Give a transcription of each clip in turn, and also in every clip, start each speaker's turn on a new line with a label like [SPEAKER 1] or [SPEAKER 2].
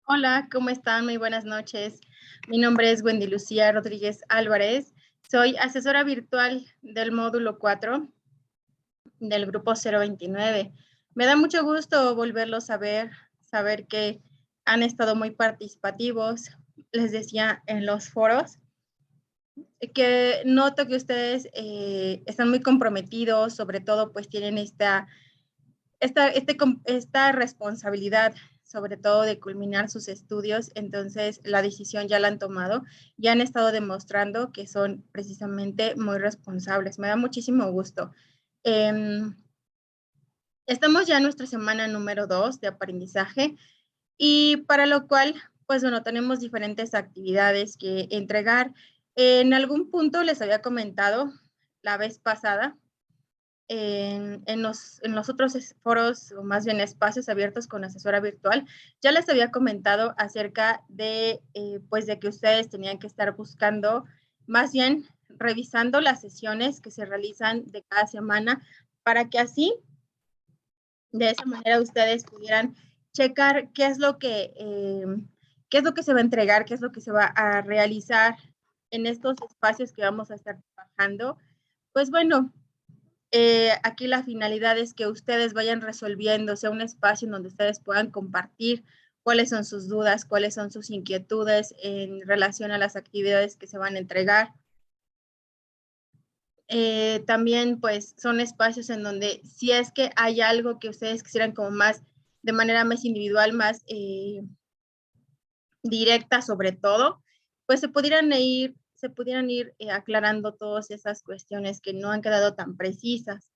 [SPEAKER 1] Hola, ¿cómo están? Muy buenas noches. Mi nombre es Wendy Lucía Rodríguez Álvarez. Soy asesora virtual del módulo 4 del grupo 029. Me da mucho gusto volverlos a ver, saber que han estado muy participativos, les decía, en los foros, que noto que ustedes están muy comprometidos, sobre todo pues tienen esta responsabilidad, sobre todo de culminar sus estudios, entonces la decisión ya la han tomado y han estado demostrando que son precisamente muy responsables. Me da muchísimo gusto. Eh, Estamos ya en nuestra semana número 2 de aprendizaje y para lo cual, pues bueno, tenemos diferentes actividades que entregar. En algún punto les había comentado la vez pasada en los otros foros, o más bien espacios abiertos con asesora virtual, ya les había comentado acerca de, pues de que ustedes tenían que estar buscando, más bien revisando las sesiones que se realizan de cada semana para que así, de esa manera, ustedes pudieran checar qué es lo que se va a entregar, qué es lo que se va a realizar en estos espacios que vamos a estar trabajando. Pues bueno, aquí la finalidad es que ustedes vayan resolviendo, sea un espacio en donde ustedes puedan compartir cuáles son sus dudas, cuáles son sus inquietudes en relación a las actividades que se van a entregar. También pues son espacios en donde si es que hay algo que ustedes quisieran como más, de manera más individual, más directa sobre todo, pues se pudieran ir aclarando todas esas cuestiones que no han quedado tan precisas.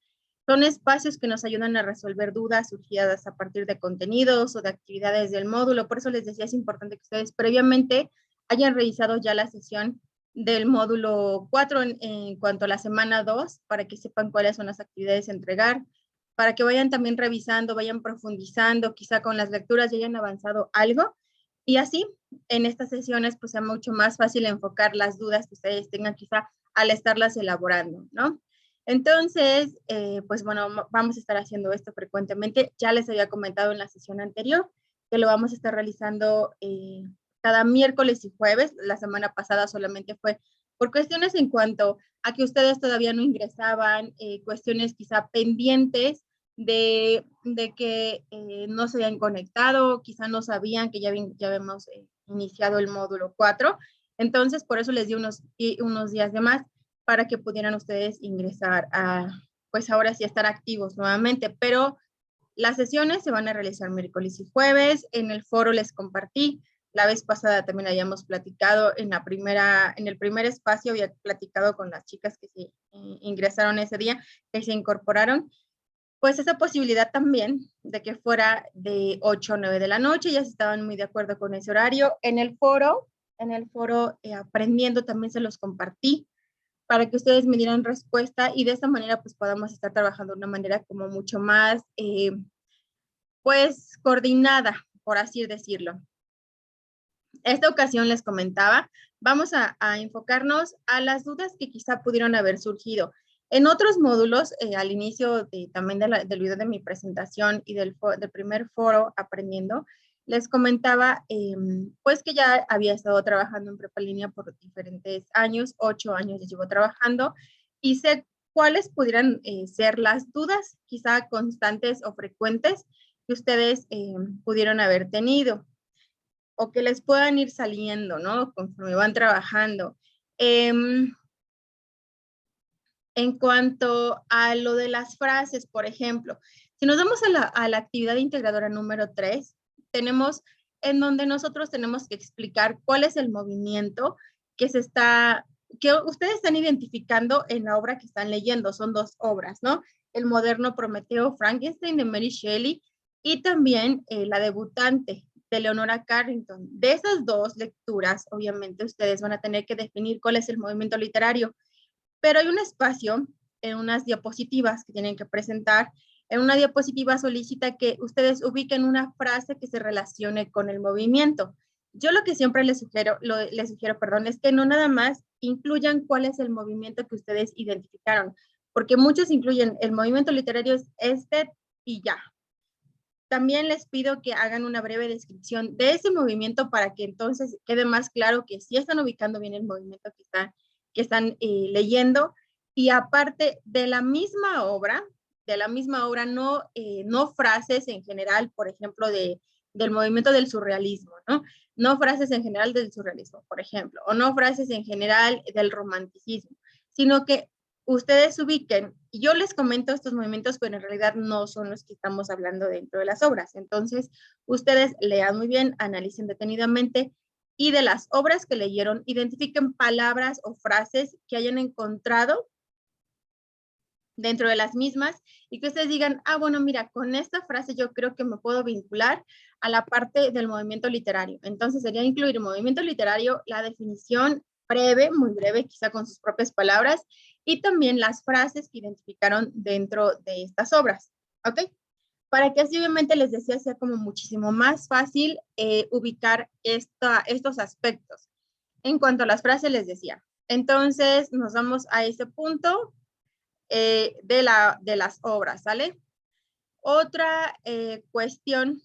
[SPEAKER 1] Son espacios que nos ayudan a resolver dudas surgidas a partir de contenidos o de actividades del módulo. Por eso les decía, es importante que ustedes previamente hayan revisado ya la sesión del módulo 4 en cuanto a la semana 2, para que sepan cuáles son las actividades a entregar, para que vayan también revisando, vayan profundizando, quizá con las lecturas ya hayan avanzado algo, y así en estas sesiones pues sea mucho más fácil enfocar las dudas que ustedes tengan quizá al estarlas elaborando, ¿no? Entonces, pues bueno, vamos a estar haciendo esto frecuentemente. Ya les había comentado en la sesión anterior que lo vamos a estar realizando cada miércoles y jueves. La semana pasada solamente fue por cuestiones en cuanto a que ustedes todavía no ingresaban, cuestiones quizá pendientes de que no se habían conectado, quizá no sabían que ya habíamos iniciado el módulo 4. Entonces, por eso les di unos días de más para que pudieran ustedes ingresar a, pues ahora sí, estar activos nuevamente. Pero las sesiones se van a realizar miércoles y jueves. En el foro les compartí. La vez pasada también habíamos platicado en el primer espacio, había platicado con las chicas que se ingresaron ese día, que se incorporaron, pues esa posibilidad también de que fuera de 8 o 9 de la noche, ya estaban muy de acuerdo con ese horario. En el foro Aprendiendo también se los compartí para que ustedes me dieran respuesta y de esta manera pues podamos estar trabajando de una manera como mucho más pues coordinada, por así decirlo. Esta ocasión les comentaba, vamos a enfocarnos a las dudas que quizá pudieron haber surgido. En otros módulos, al inicio también del video de mi presentación y del primer foro Aprendiendo, les comentaba pues que ya había estado trabajando en prepa línea por diferentes años, 8 años llevo trabajando, y sé cuáles pudieran ser las dudas quizá constantes o frecuentes que ustedes pudieron haber tenido o que les puedan ir saliendo, ¿no? Conforme van trabajando. En cuanto a lo de las frases, por ejemplo, si nos vamos a la actividad integradora número 3, tenemos en donde nosotros tenemos que explicar cuál es el movimiento que ustedes están identificando en la obra que están leyendo. Son dos obras, ¿no? El moderno Prometeo Frankenstein de Mary Shelley y también la debutante de Leonora Carrington. De esas dos lecturas, obviamente, ustedes van a tener que definir cuál es el movimiento literario, pero hay un espacio en unas diapositivas que tienen que presentar. En una diapositiva solicita que ustedes ubiquen una frase que se relacione con el movimiento. Yo lo que siempre les sugiero, perdón, es que no nada más incluyan cuál es el movimiento que ustedes identificaron, porque muchos incluyen el movimiento literario es este y ya. También les pido que hagan una breve descripción de ese movimiento para que entonces quede más claro que sí están ubicando bien el movimiento que están leyendo. Y aparte de la misma obra, no frases en general, por ejemplo, del movimiento del surrealismo, ¿no? No frases en general del surrealismo, por ejemplo, o no frases en general del romanticismo, sino que ustedes ubiquen, y yo les comento estos movimientos, pero en realidad no son los que estamos hablando dentro de las obras. Entonces, ustedes lean muy bien, analicen detenidamente, y de las obras que leyeron, identifiquen palabras o frases que hayan encontrado dentro de las mismas y que ustedes digan, ah, bueno, mira, con esta frase yo creo que me puedo vincular a la parte del movimiento literario. Entonces sería incluir el movimiento literario, la definición breve, muy breve, quizá con sus propias palabras, y también las frases que identificaron dentro de estas obras, ¿ok? Para que así obviamente les decía sea como muchísimo más fácil ubicar estos aspectos. En cuanto a las frases les decía, entonces nos vamos a ese punto de las obras, ¿sale? Otra cuestión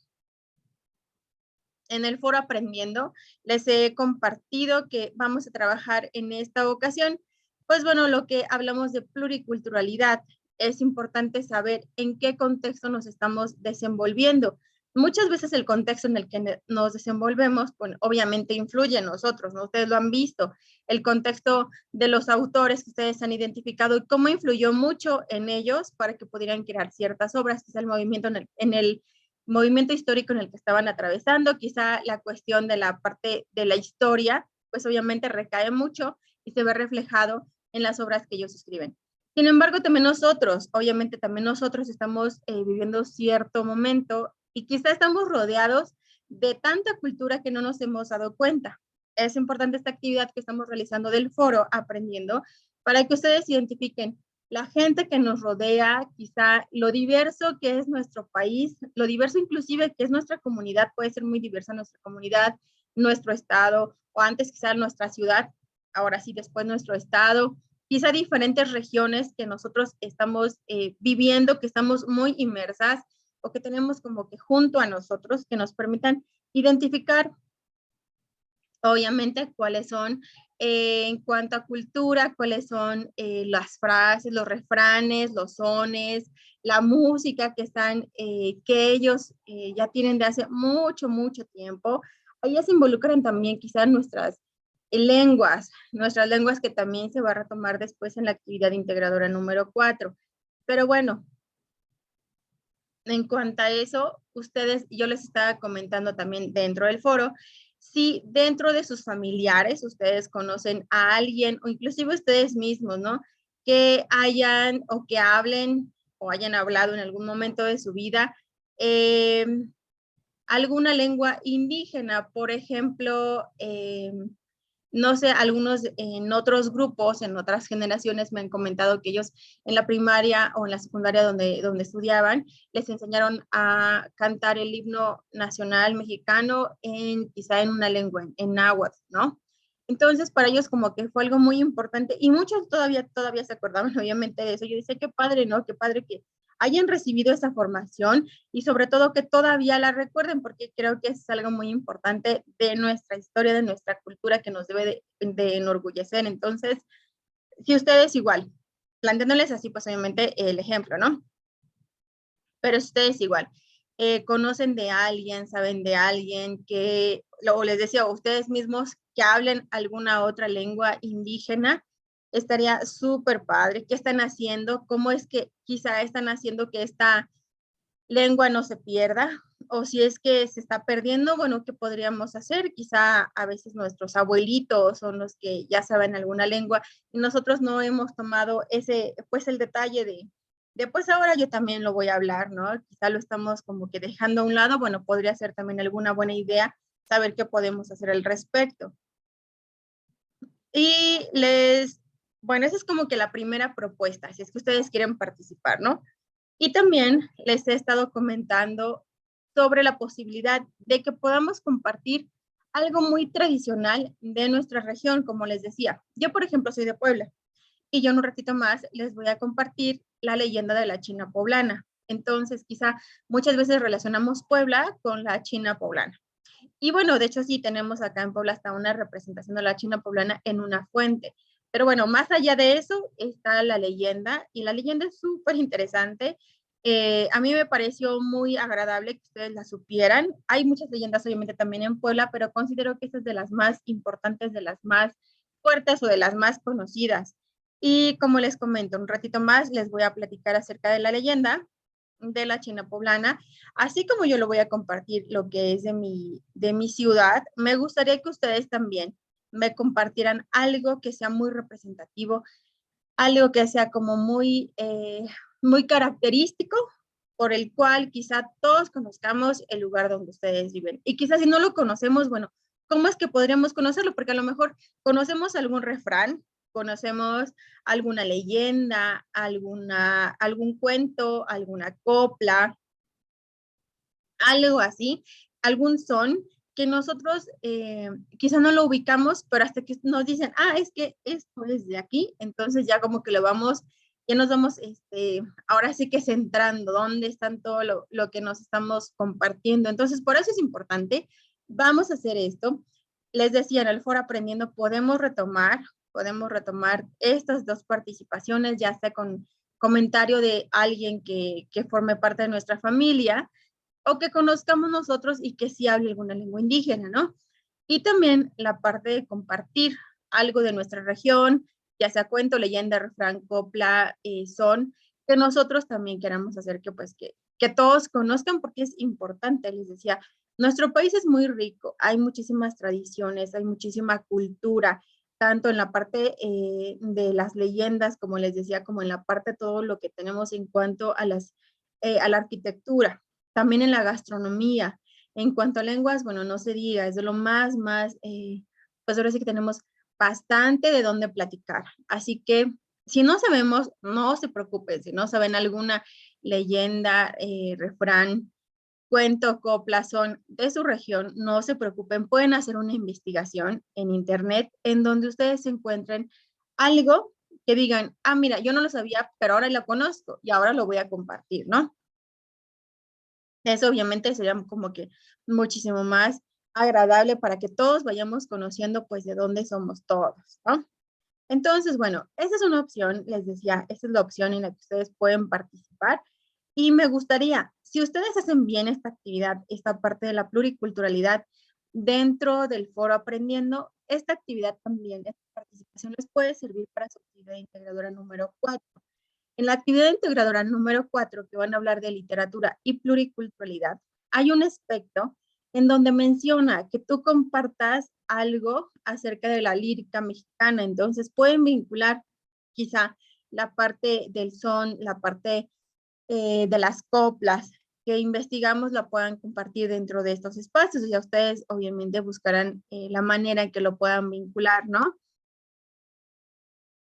[SPEAKER 1] en el foro Aprendiendo, les he compartido que vamos a trabajar en esta ocasión, pues bueno, lo que hablamos de pluriculturalidad, es importante saber en qué contexto nos estamos desenvolviendo. Muchas veces el contexto en el que nos desenvolvemos, pues, obviamente influye en nosotros, ¿no? Ustedes lo han visto, el contexto de los autores que ustedes han identificado y cómo influyó mucho en ellos para que pudieran crear ciertas obras, que es el movimiento en el movimiento histórico en el que estaban atravesando, quizá la cuestión de la parte de la historia, pues obviamente recae mucho y se ve reflejado en las obras que ellos escriben. Sin embargo, también nosotros, obviamente también nosotros estamos viviendo cierto momento y quizá estamos rodeados de tanta cultura que no nos hemos dado cuenta. Es importante esta actividad que estamos realizando del foro Aprendiendo para que ustedes identifiquen la gente que nos rodea, quizá lo diverso que es nuestro país, lo diverso inclusive que es nuestra comunidad, puede ser muy diversa nuestra comunidad, nuestro estado, o antes quizá nuestra ciudad, ahora sí después nuestro estado, quizá diferentes regiones que nosotros estamos viviendo, que estamos muy inmersas o que tenemos como que junto a nosotros, que nos permitan identificar obviamente cuáles son en cuanto a cultura, cuáles son las frases, los refranes, los sones, la música que están, que ellos ya tienen de hace mucho, mucho tiempo. Ahí se involucran también quizás nuestras lenguas que también se va a retomar después en la actividad integradora número 4. Pero bueno, en cuanto a eso, yo les estaba comentando también dentro del foro, si dentro de sus familiares ustedes conocen a alguien o inclusive ustedes mismos, ¿no? Que hayan o que hablen o hayan hablado en algún momento de su vida alguna lengua indígena, por ejemplo, no sé, algunos en otros grupos, en otras generaciones me han comentado que ellos en la primaria o en la secundaria donde estudiaban, les enseñaron a cantar el himno nacional mexicano quizá en una lengua, en náhuatl, ¿no? Entonces, para ellos como que fue algo muy importante y muchos todavía se acordaban obviamente de eso. Yo decía, qué padre, ¿no? Qué padre que hayan recibido esa formación y sobre todo que todavía la recuerden, porque creo que es algo muy importante de nuestra historia, de nuestra cultura que nos debe de enorgullecer. Entonces, si ustedes igual, planteándoles así, pues obviamente el ejemplo, ¿no? Pero si ustedes igual, conocen de alguien, saben de alguien que, o les decía, ustedes mismos que hablen alguna otra lengua indígena, estaría súper padre. ¿Qué están haciendo? ¿Cómo es que quizá están haciendo que esta lengua no se pierda? O si es que se está perdiendo, bueno, ¿qué podríamos hacer? Quizá a veces nuestros abuelitos son los que ya saben alguna lengua y nosotros no hemos tomado pues el detalle de pues ahora yo también lo voy a hablar, ¿no? Quizá lo estamos como que dejando a un lado, bueno, podría ser también alguna buena idea saber qué podemos hacer al respecto. Y bueno, esa es como que la primera propuesta, si es que ustedes quieren participar, ¿no? Y también les he estado comentando sobre la posibilidad de que podamos compartir algo muy tradicional de nuestra región, como les decía. Yo, por ejemplo, soy de Puebla y yo en un ratito más les voy a compartir la leyenda de la China poblana. Entonces, quizá muchas veces relacionamos Puebla con la China poblana. Y bueno, de hecho sí tenemos acá en Puebla hasta una representación de la China poblana en una fuente. Pero bueno, más allá de eso está la leyenda y la leyenda es súper interesante. A mí me pareció muy agradable que ustedes la supieran. Hay muchas leyendas obviamente también en Puebla, pero considero que esta es de las más importantes, de las más fuertes o de las más conocidas. Y como les comento, un ratito más les voy a platicar acerca de la leyenda de la China poblana, así como yo lo voy a compartir lo que es de mi ciudad, me gustaría que ustedes también me compartieran algo que sea muy representativo, algo que sea como muy característico, por el cual quizá todos conozcamos el lugar donde ustedes viven. Y quizás si no lo conocemos, bueno, ¿cómo es que podríamos conocerlo? Porque a lo mejor conocemos algún refrán, conocemos alguna leyenda, algún cuento, alguna copla, algo así, algún son que nosotros quizá no lo ubicamos, pero hasta que nos dicen, es que esto es de aquí, entonces ya como que ya nos vamos, ahora sí que centrando, dónde están todo lo que nos estamos compartiendo. Entonces, por eso es importante, vamos a hacer esto. Les decía, en el foro Aprendiendo podemos retomar estas dos participaciones, ya sea con comentario de alguien que forme parte de nuestra familia, o que conozcamos nosotros y que sí hable alguna lengua indígena, ¿no? Y también la parte de compartir algo de nuestra región, ya sea cuento, leyenda, refrán, copla, son, que nosotros también queramos hacer que todos conozcan porque es importante, les decía, nuestro país es muy rico, hay muchísimas tradiciones, hay muchísima cultura, tanto en la parte de las leyendas, como les decía, como en la parte de todo lo que tenemos en cuanto a la arquitectura, también en la gastronomía. En cuanto a lenguas, bueno, no se diga, es de lo pues ahora sí que tenemos bastante de dónde platicar. Así que si no sabemos, no se preocupen, si no saben alguna leyenda, refrán, cuento, copla, son de su región, no se preocupen, pueden hacer una investigación en internet en donde ustedes encuentren algo que digan, mira, yo no lo sabía, pero ahora lo conozco y ahora lo voy a compartir, ¿no? Eso obviamente sería como que muchísimo más agradable para que todos vayamos conociendo pues de dónde somos todos, ¿no? Entonces, bueno, esa es una opción, les decía, esa es la opción en la que ustedes pueden participar y me gustaría, si ustedes hacen bien esta actividad, esta parte de la pluriculturalidad dentro del foro Aprendiendo, esta actividad también, esta participación les puede servir para su actividad integradora número 4. En la actividad integradora número 4, que van a hablar de literatura y pluriculturalidad, hay un aspecto en donde menciona que tú compartas algo acerca de la lírica mexicana. Entonces pueden vincular quizá la parte del son, la parte de las coplas que investigamos la puedan compartir dentro de estos espacios. Y ya ustedes obviamente buscarán la manera en que lo puedan vincular, ¿no?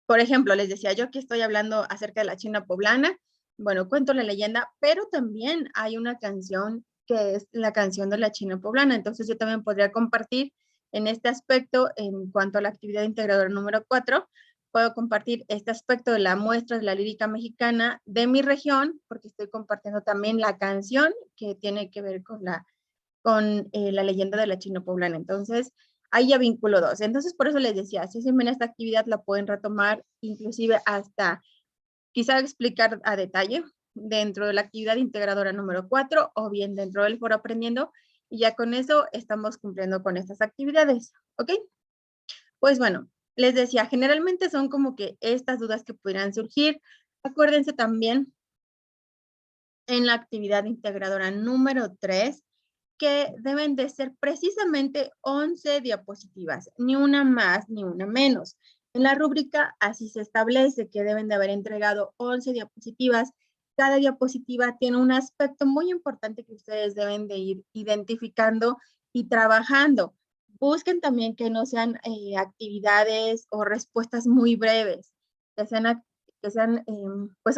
[SPEAKER 1] Por ejemplo, les decía yo que estoy hablando acerca de la China poblana, bueno, cuento la leyenda, pero también hay una canción que es la canción de la China poblana, entonces yo también podría compartir en este aspecto, en cuanto a la actividad integradora número 4, puedo compartir este aspecto de la muestra de la lírica mexicana de mi región, porque estoy compartiendo también la canción que tiene que ver con la leyenda de la China poblana. Entonces, ahí ya vinculo dos. Entonces, por eso les decía, si hacen bien esta actividad, la pueden retomar, inclusive hasta quizá explicar a detalle dentro de la actividad integradora número 4 o bien dentro del foro Aprendiendo. Y ya con eso estamos cumpliendo con estas actividades. ¿Ok? Pues bueno, les decía, generalmente son como que estas dudas que pudieran surgir. Acuérdense también en la actividad integradora número 3 que deben de ser precisamente 11 diapositivas, ni una más ni una menos. En la rúbrica así se establece que deben de haber entregado 11 diapositivas. Cada diapositiva tiene un aspecto muy importante que ustedes deben de ir identificando y trabajando. Busquen también que no sean actividades o respuestas muy breves, pues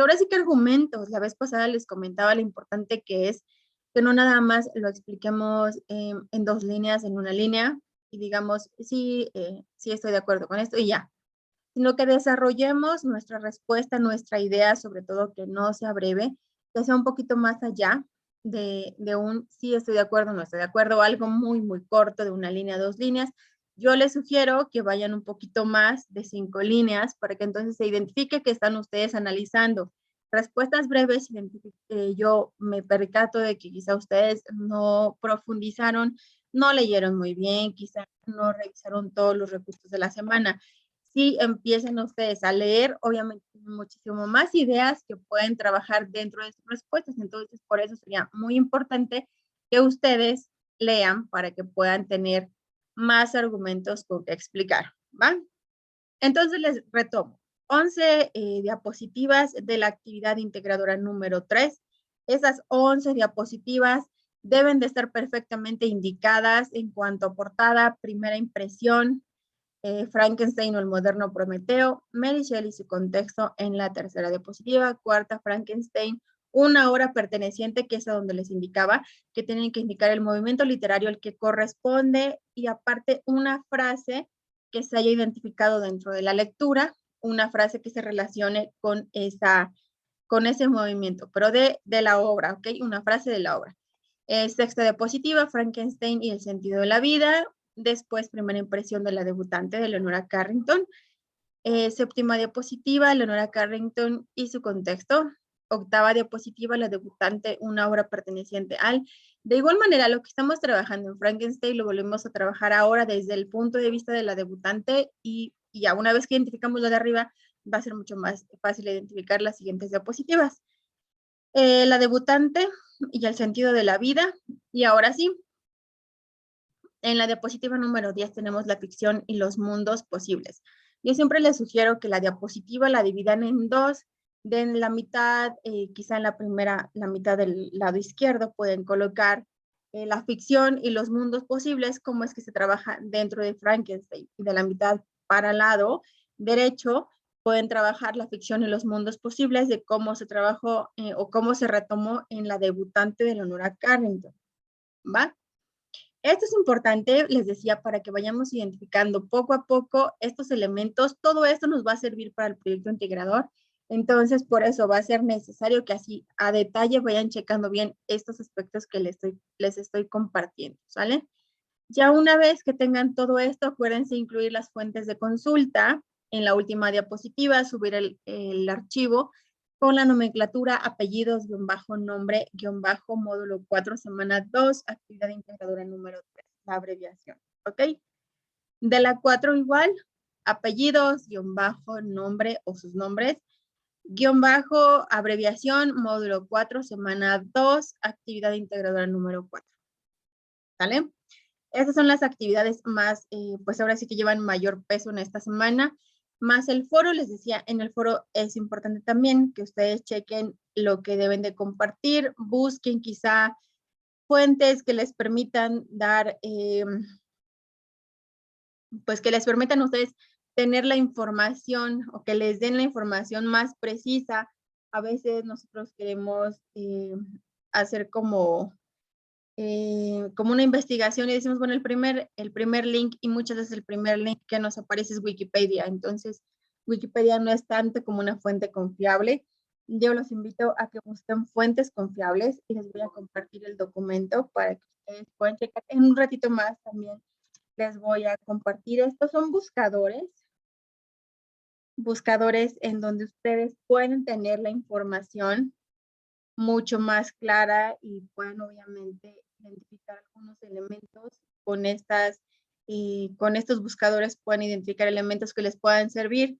[SPEAKER 1] ahora sí que argumentos. La vez pasada les comentaba lo importante que es que no nada más lo expliquemos en dos líneas, en una línea, y digamos, sí, sí estoy de acuerdo con esto y ya, sino que desarrollemos nuestra respuesta, nuestra idea, sobre todo que no sea breve, que sea un poquito más allá de un sí estoy de acuerdo, no estoy de acuerdo, algo muy, muy corto de una línea, 2 líneas. Yo les sugiero que vayan un poquito más de 5 líneas para que entonces se identifique que están ustedes analizando. Respuestas breves, yo me percato de que quizá ustedes no profundizaron, no leyeron muy bien, quizá no revisaron todos los recursos de la semana. Si empiecen ustedes a leer, obviamente muchísimo más ideas que pueden trabajar dentro de sus respuestas. Entonces, por eso sería muy importante que ustedes lean para que puedan tener más argumentos con que explicar, ¿va? Entonces, les retomo. 11 diapositivas de la actividad integradora número 3. Esas 11 diapositivas deben de estar perfectamente indicadas en cuanto a portada, primera impresión, Frankenstein o el moderno Prometeo, Mary Shelley y su contexto en la tercera diapositiva, cuarta Frankenstein, una obra perteneciente que es a donde les indicaba que tienen que indicar el movimiento literario al que corresponde y aparte una frase que se haya identificado dentro de la lectura, una frase que se relacione con ese movimiento, pero de la obra, ¿ok? Una frase de la obra. Sexta diapositiva, Frankenstein y el sentido de la vida. Después, primera impresión de la debutante de Leonora Carrington. Séptima diapositiva, Leonora Carrington y su contexto. Octava diapositiva, la debutante, una obra perteneciente al. De igual manera, lo que estamos trabajando en Frankenstein lo volvemos a trabajar ahora desde el punto de vista de la debutante y ya una vez que identificamos lo de arriba, va a ser mucho más fácil identificar las siguientes diapositivas. La debutante y el sentido de la vida. Y ahora sí, en la diapositiva número 10 tenemos la ficción y los mundos posibles. Yo siempre les sugiero que la diapositiva la dividan en dos. De la mitad, quizá en la mitad del lado izquierdo, pueden colocar la ficción y los mundos posibles, cómo es que se trabaja dentro de Frankenstein. Y de la mitad para el lado derecho, pueden trabajar la ficción y los mundos posibles de cómo se trabajó o cómo se retomó en la debutante de Leonora Carrington. ¿Va? Esto es importante, les decía, para que vayamos identificando poco a poco estos elementos. Todo esto nos va a servir para el proyecto integrador. Entonces, por eso va a ser necesario que así a detalle vayan checando bien estos aspectos que les estoy compartiendo, ¿sale? Ya una vez que tengan todo esto, acuérdense incluir las fuentes de consulta. En la última diapositiva, subir el archivo con la nomenclatura apellidos, nombre, módulo 4, semana 2, actividad integradora número 3, la abreviación, ¿ok? De la 4 igual, apellidos, nombre o sus nombres, abreviación, módulo 4, semana 2, actividad integradora número 4, ¿sale? Estas son las actividades más, pues ahora sí que llevan mayor peso en esta semana, más el foro. Les decía, en el foro es importante también que ustedes chequen lo que deben de compartir, busquen quizá fuentes que les permitan dar, pues que les permitan a ustedes tener la información o que les den la información más precisa. A veces nosotros queremos hacer como una investigación y decimos, bueno, el primer link y muchas veces el primer link que nos aparece es Wikipedia. Entonces, Wikipedia no es tanto como una fuente confiable. Yo los invito a que busquen fuentes confiables y les voy a compartir el documento para que ustedes puedan checar. En un ratito más también les voy a compartir. Estos son buscadores en donde ustedes pueden tener la información mucho más clara y pueden obviamente identificar algunos elementos con estos buscadores pueden identificar elementos que les puedan servir.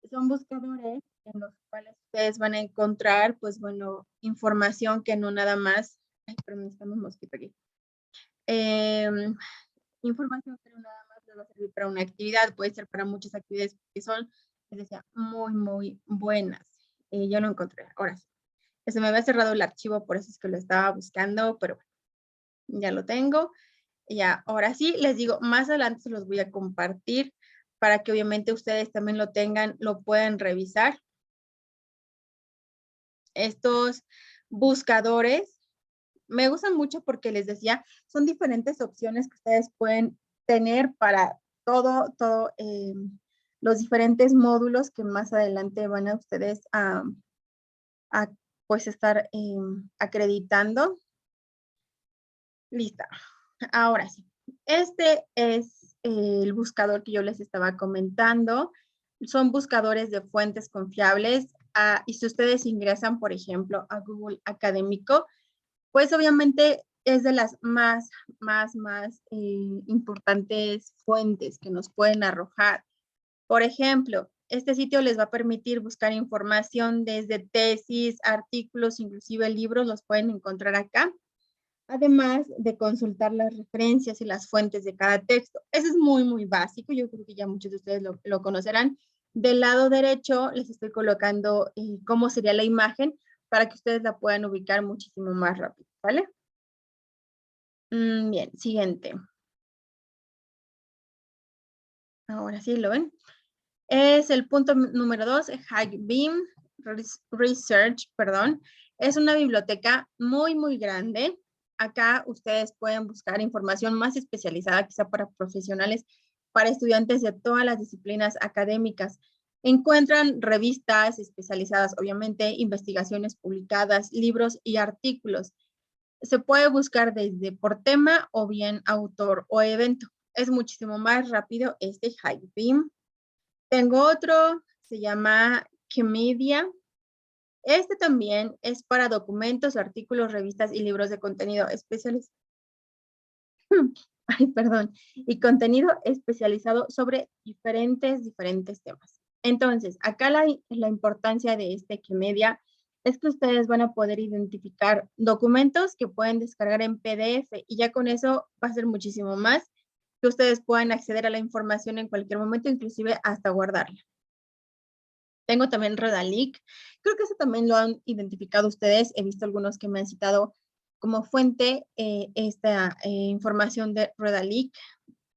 [SPEAKER 1] Son buscadores en los cuales ustedes van a encontrar, pues bueno, información que no nada más, ay, perdón, está un mosquito aquí. Información que no nada más les va a servir para una actividad, puede ser para muchas actividades que son, les decía, muy, muy buenas. Yo lo encontré, ahora sí. Se me había cerrado el archivo, por eso es que lo estaba buscando, pero bueno, ya lo tengo. Ya, ahora sí, les digo, más adelante se los voy a compartir para que obviamente ustedes también lo tengan, lo puedan revisar. Estos buscadores me gustan mucho porque les decía, son diferentes opciones que ustedes pueden tener para todo los diferentes módulos que más adelante van a ustedes a pues estar acreditando. Lista. Ahora sí. Este es el buscador que yo les estaba comentando. Son buscadores de fuentes confiables. Y si ustedes ingresan, por ejemplo, a Google Académico, pues obviamente es de las más importantes fuentes que nos pueden arrojar. Por ejemplo, este sitio les va a permitir buscar información desde tesis, artículos, inclusive libros, los pueden encontrar acá. Además de consultar las referencias y las fuentes de cada texto. Eso es muy básico. Yo creo que ya muchos de ustedes lo conocerán. Del lado derecho les estoy colocando cómo sería la imagen para que ustedes la puedan ubicar muchísimo más rápido, ¿vale? Bien, siguiente. Ahora sí, ¿lo ven? Es el punto número 2, HighBeam Research, perdón. Es una biblioteca muy grande. Acá ustedes pueden buscar información más especializada, quizá para profesionales, para estudiantes de todas las disciplinas académicas. Encuentran revistas especializadas, obviamente, investigaciones publicadas, libros y artículos. Se puede buscar desde por tema o bien autor o evento. Es muchísimo más rápido este HighBeam. Tengo otro, se llama Wikimedia. Este también es para documentos, artículos, revistas y libros de contenido especiales. Ay, perdón. Y contenido especializado sobre diferentes temas. Entonces, acá la importancia de este Wikimedia es que ustedes van a poder identificar documentos que pueden descargar en PDF y ya con eso va a ser muchísimo más que ustedes puedan acceder a la información en cualquier momento, inclusive hasta guardarla. Tengo también Rodalic. Creo que eso también lo han identificado ustedes. He visto algunos que me han citado como fuente esta información de Rodalic.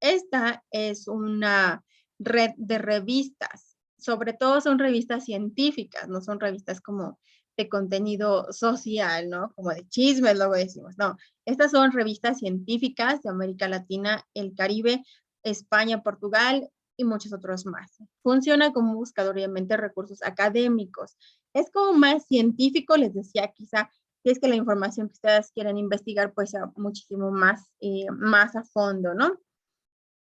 [SPEAKER 1] Esta es una red de revistas. Sobre todo son revistas científicas, no son revistas como de contenido social, ¿no? Como de chismes, luego decimos. No, estas son revistas científicas de América Latina, el Caribe, España, Portugal y muchos otros más. Funciona como buscador, obviamente, de recursos académicos. Es como más científico, les decía, quizá, si es que la información que ustedes quieren investigar, pues sea muchísimo más a fondo, ¿no?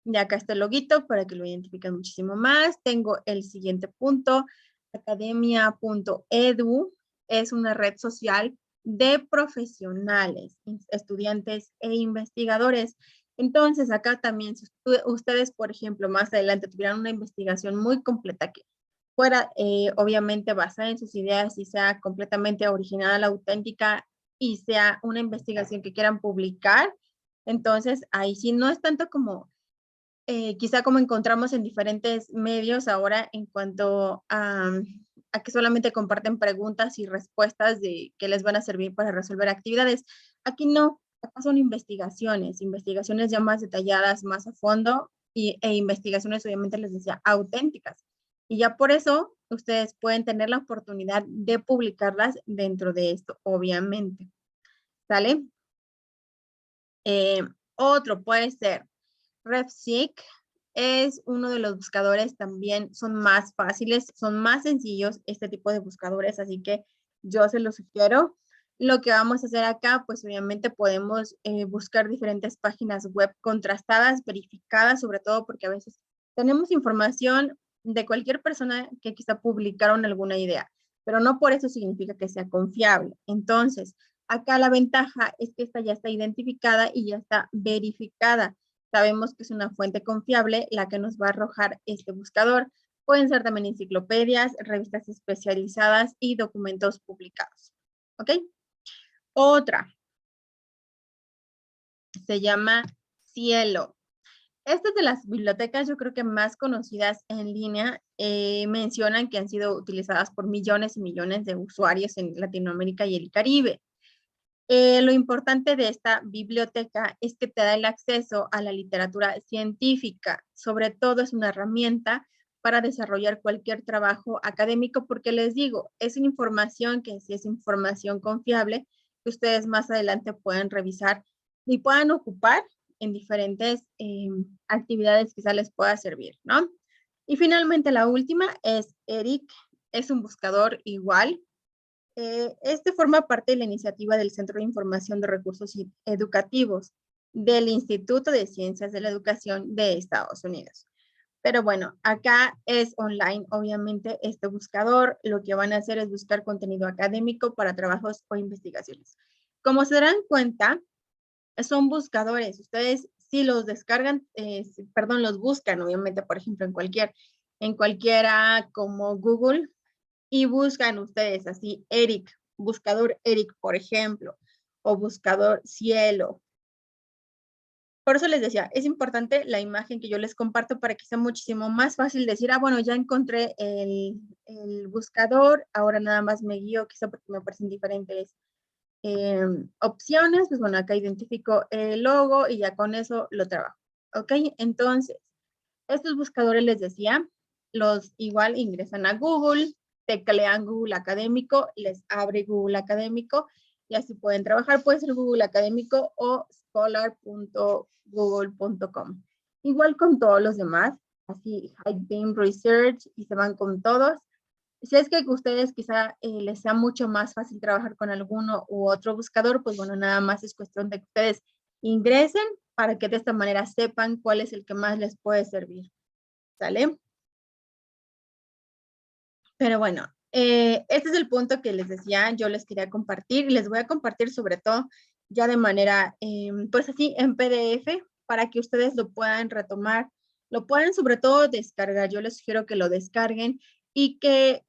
[SPEAKER 1] Y acá está el loguito para que lo identifiquen muchísimo más. Tengo el siguiente punto, academia.edu. Es una red social de profesionales, estudiantes e investigadores. Entonces, acá también, si ustedes, por ejemplo, más adelante tuvieran una investigación muy completa que fuera, obviamente, basada en sus ideas y sea completamente original, auténtica y sea una investigación que quieran publicar, entonces ahí sí no es tanto como quizá como encontramos en diferentes medios ahora en cuanto a que solamente comparten preguntas y respuestas de que les van a servir para resolver actividades. Aquí no, acá son investigaciones ya más detalladas, más a fondo e investigaciones obviamente les decía auténticas. Y ya por eso ustedes pueden tener la oportunidad de publicarlas dentro de esto, obviamente. ¿Sale? Otro puede ser RefSeek, es uno de los buscadores también, son más fáciles, son más sencillos este tipo de buscadores, así que yo se los sugiero. Lo que vamos a hacer acá, pues obviamente podemos buscar diferentes páginas web contrastadas, verificadas, sobre todo porque a veces tenemos información de cualquier persona que quizá publicaron alguna idea, pero no por eso significa que sea confiable. Entonces, acá la ventaja es que esta ya está identificada y ya está verificada. Sabemos que es una fuente confiable la que nos va a arrojar este buscador. Pueden ser también enciclopedias, revistas especializadas y documentos publicados. ¿Ok? Otra se llama Cielo. Esta es de las bibliotecas, yo creo que más conocidas en línea. Mencionan que han sido utilizadas por millones y millones de usuarios en Latinoamérica y el Caribe. Lo importante de esta biblioteca es que te da el acceso a la literatura científica. Sobre todo es una herramienta para desarrollar cualquier trabajo académico, porque les digo, es información que sí es información confiable que ustedes más adelante pueden revisar y puedan ocupar en diferentes actividades que quizá les pueda servir, ¿no? Y finalmente la última es Eric, es un buscador igual Este forma parte de la iniciativa del Centro de Información de Recursos Educativos del Instituto de Ciencias de la Educación de Estados Unidos. Pero bueno, acá es online, obviamente, este buscador. Lo que van a hacer es buscar contenido académico para trabajos o investigaciones. Como se darán cuenta, son buscadores. Ustedes si los descargan, perdón, los buscan, obviamente, por ejemplo, en cualquiera como Google, y buscan ustedes así, Eric, buscador Eric, por ejemplo, o buscador Cielo. Por eso les decía, es importante la imagen que yo les comparto para que sea muchísimo más fácil decir, bueno, ya encontré el buscador, ahora nada más me guío, quizá porque me aparecen diferentes opciones, pues bueno, acá identifico el logo y ya con eso lo trabajo. ¿Ok? Entonces, estos buscadores les decía, los igual ingresan a Google, teclean Google Académico, les abre Google Académico y así pueden trabajar. Puede ser Google Académico o scholar.google.com. Igual con todos los demás, así HighBeam Research y se van con todos. Si es que a ustedes quizá les sea mucho más fácil trabajar con alguno u otro buscador, pues bueno, nada más es cuestión de que ustedes ingresen para que de esta manera sepan cuál es el que más les puede servir. ¿Sale? Pero bueno, este es el punto que les decía, yo les quería compartir y les voy a compartir sobre todo ya de manera, pues así, en PDF, para que ustedes lo puedan retomar, lo puedan sobre todo descargar. Yo les sugiero que lo descarguen y que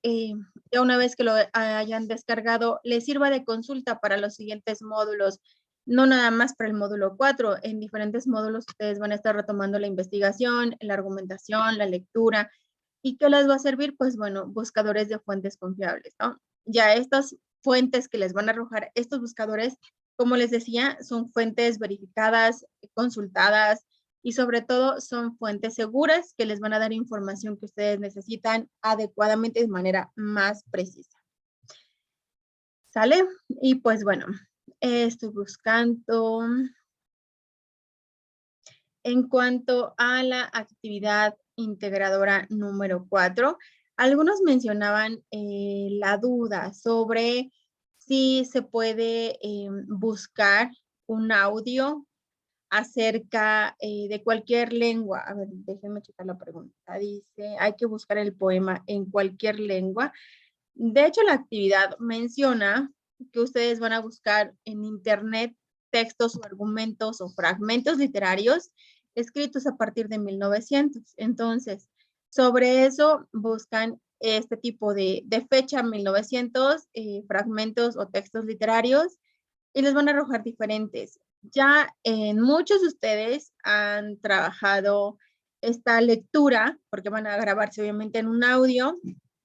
[SPEAKER 1] ya una vez que lo hayan descargado, les sirva de consulta para los siguientes módulos, no nada más para el módulo 4, en diferentes módulos ustedes van a estar retomando la investigación, la argumentación, la lectura. ¿Y qué les va a servir? Pues bueno, buscadores de fuentes confiables, ¿no? Ya estas fuentes que les van a arrojar estos buscadores, como les decía, son fuentes verificadas, consultadas y sobre todo son fuentes seguras que les van a dar información que ustedes necesitan adecuadamente de manera más precisa. ¿Sale? Y pues bueno, estoy buscando. En cuanto a la actividad integradora número 4, algunos mencionaban la duda sobre si se puede buscar un audio acerca de cualquier lengua. A ver, déjenme checar la pregunta. Dice, hay que buscar el poema en cualquier lengua. De hecho, la actividad menciona que ustedes van a buscar en internet textos o argumentos o fragmentos literarios escritos a partir de 1900. Entonces, sobre eso buscan este tipo de fecha 1900, fragmentos o textos literarios y les van a arrojar diferentes. Ya en muchos de ustedes han trabajado esta lectura, porque van a grabarse obviamente en un audio,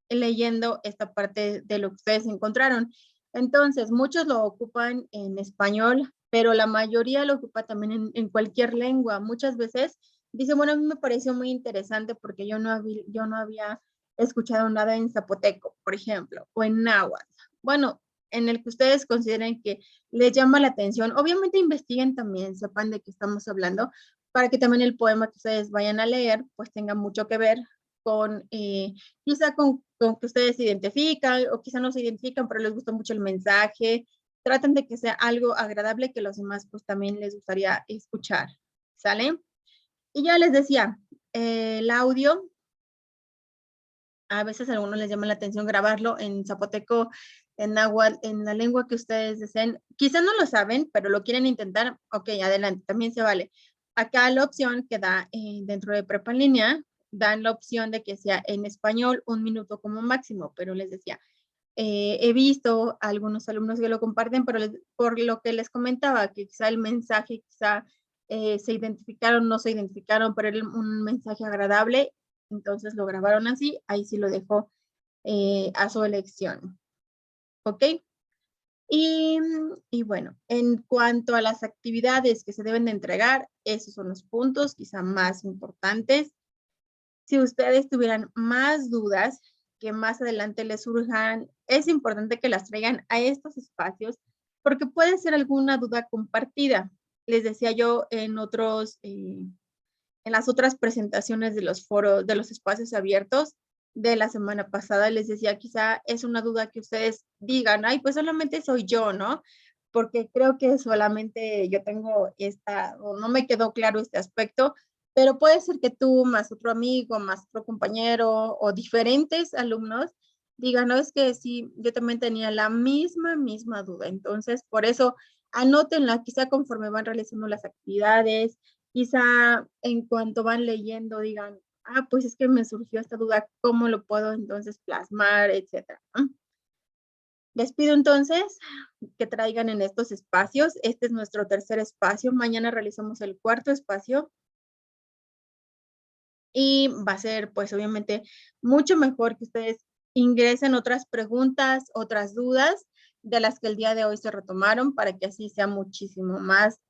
[SPEAKER 1] leyendo esta parte de lo que ustedes encontraron. Entonces, muchos lo ocupan en español, pero la mayoría lo ocupa también en cualquier lengua. Muchas veces dicen, bueno, a mí me pareció muy interesante porque yo no había escuchado nada en zapoteco, por ejemplo, o en náhuatl. Bueno, en el que ustedes consideren que les llama la atención. Obviamente investiguen también, sepan de qué estamos hablando, para que también el poema que ustedes vayan a leer, pues tenga mucho que ver con, quizá con que ustedes se identifican, o quizá no se identifican, pero les gusta mucho el mensaje. Traten de que sea algo agradable que los demás pues también les gustaría escuchar, ¿sale? Y ya les decía, el audio, a veces a algunos les llama la atención grabarlo en zapoteco, en náhuatl, en la lengua que ustedes deseen. Quizá no lo saben, pero lo quieren intentar. Ok, adelante, también se vale. Acá la opción que da dentro de Prepa en Línea, dan la opción de que sea en español 1 minuto como máximo, pero les decía, he visto a algunos alumnos que lo comparten, pero por lo que les comentaba, que quizá el mensaje, quizá se identificaron, no se identificaron, pero era un mensaje agradable, entonces lo grabaron así, ahí sí lo dejó a su elección. ¿Ok? Y bueno, en cuanto a las actividades que se deben de entregar, esos son los puntos quizá más importantes. Si ustedes tuvieran más dudas que más adelante les surjan, es importante que las traigan a estos espacios porque puede ser alguna duda compartida. Les decía yo en otros, en las otras presentaciones de los foros, de los espacios abiertos, de la semana pasada. Les decía, quizá es una duda que ustedes digan, ay, pues solamente soy yo, ¿no? Porque creo que solamente yo tengo esta, o no me quedó claro este aspecto, pero puede ser que tú, más otro amigo, más otro compañero o diferentes alumnos digan, no, es que sí, yo también tenía la misma duda. Entonces, por eso, anótenla, quizá conforme van realizando las actividades, quizá en cuanto van leyendo, digan, ah, pues es que me surgió esta duda, ¿cómo lo puedo entonces plasmar, etcétera? ¿No? Les pido entonces que traigan en estos espacios. Este es nuestro tercer espacio. Mañana realizamos el cuarto espacio. Y va a ser, pues, obviamente, mucho mejor que ustedes ingresen otras preguntas, otras dudas de las que el día de hoy se retomaron para que así sea muchísimo más,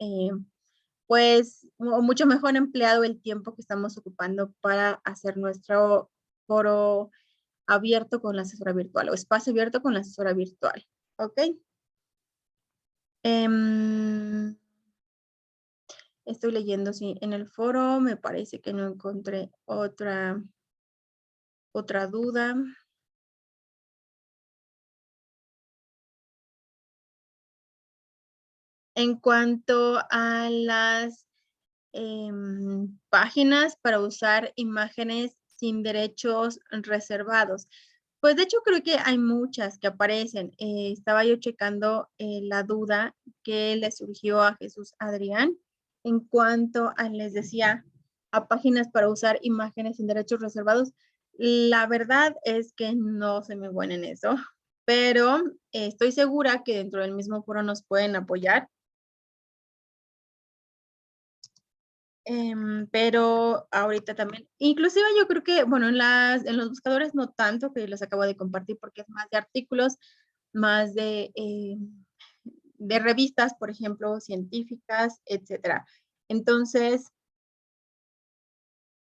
[SPEAKER 1] pues, mucho mejor empleado el tiempo que estamos ocupando para hacer nuestro foro abierto con la asesora virtual o espacio abierto con la asesora virtual. ¿Ok? Em, estoy leyendo, sí, en el foro me parece que no encontré otra duda. En cuanto a las páginas para usar imágenes sin derechos reservados. Pues de hecho creo que hay muchas que aparecen. Estaba yo checando la duda que le surgió a Jesús Adrián en cuanto a, les decía, a páginas para usar imágenes sin derechos reservados. La verdad es que no se me buena en eso, pero estoy segura que dentro del mismo foro nos pueden apoyar. Pero ahorita también, inclusive yo creo que, bueno, en los buscadores no tanto, que los acabo de compartir porque es más de artículos, más de revistas, por ejemplo, científicas, etcétera. Entonces,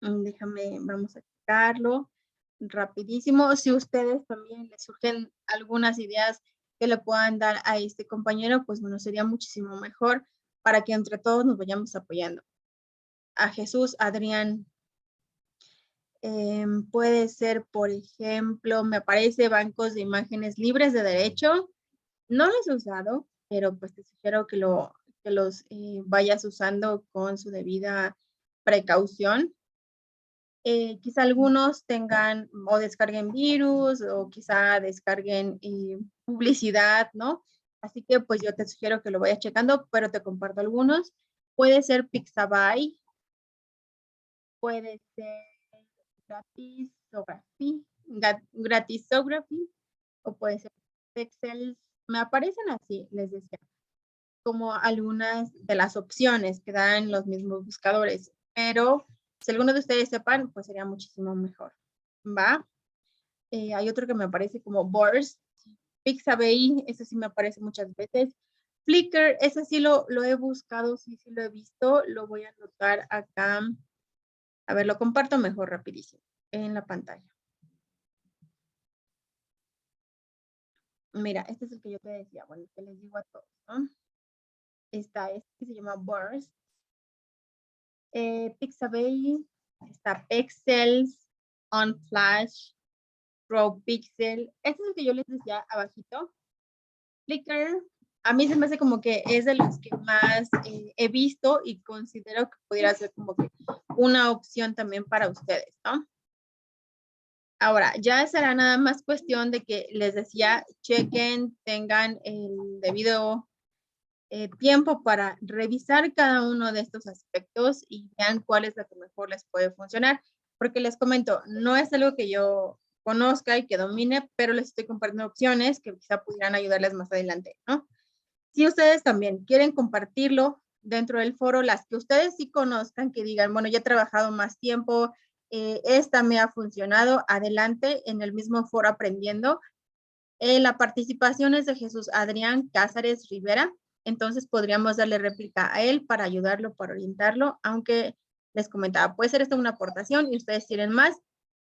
[SPEAKER 1] déjame, vamos a checarlo rapidísimo. Si ustedes también les surgen algunas ideas que le puedan dar a este compañero, pues bueno, sería muchísimo mejor para que entre todos nos vayamos apoyando. A Jesús, Adrián, puede ser, por ejemplo, me aparece bancos de imágenes libres de derecho. No los he usado, pero pues te sugiero que los vayas usando con su debida precaución. Quizá algunos tengan o descarguen virus o quizá descarguen publicidad, ¿no? Así que pues yo te sugiero que lo vayas checando, pero te comparto algunos. Puede ser Pixabay, puede ser Gratisography, Gratisography, o puede ser Excel. Me aparecen así, les decía, como algunas de las opciones que dan los mismos buscadores, pero si alguno de ustedes sepan, pues sería muchísimo mejor, ¿va? Hay otro que me aparece como Burst, Pixabay, ese sí me aparece muchas veces. Flickr, ese sí lo he buscado, sí lo he visto, lo voy a anotar acá. A ver, lo comparto mejor rapidísimo en la pantalla. Mira, este es el que yo te decía, bueno, que les digo a todos, ¿no? Está este que se llama Burst, Pixabay, está Pexels, OnFlash, ProPixel. Este es el que yo les decía abajito. Flickr, a mí se me hace como que es de los que más he visto y considero que pudiera ser como que una opción también para ustedes, ¿no? Ahora, ya será nada más cuestión de que les decía, chequen, tengan el debido tiempo para revisar cada uno de estos aspectos y vean cuál es la que mejor les puede funcionar. Porque les comento, no es algo que yo conozca y que domine, pero les estoy compartiendo opciones que quizá pudieran ayudarles más adelante, ¿no? Si ustedes también quieren compartirlo dentro del foro, las que ustedes sí conozcan, que digan, bueno, ya he trabajado más tiempo, esta me ha funcionado, adelante en el mismo foro aprendiendo. La participación es de Jesús Adrián Cázares Rivera, entonces podríamos darle réplica a él para ayudarlo, para orientarlo, aunque les comentaba, puede ser esto una aportación y ustedes tienen más,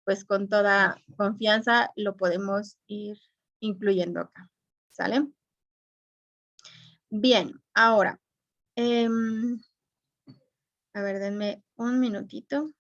[SPEAKER 1] pues con toda confianza lo podemos ir incluyendo acá, ¿sale? Bien, ahora, a ver, denme un minutito.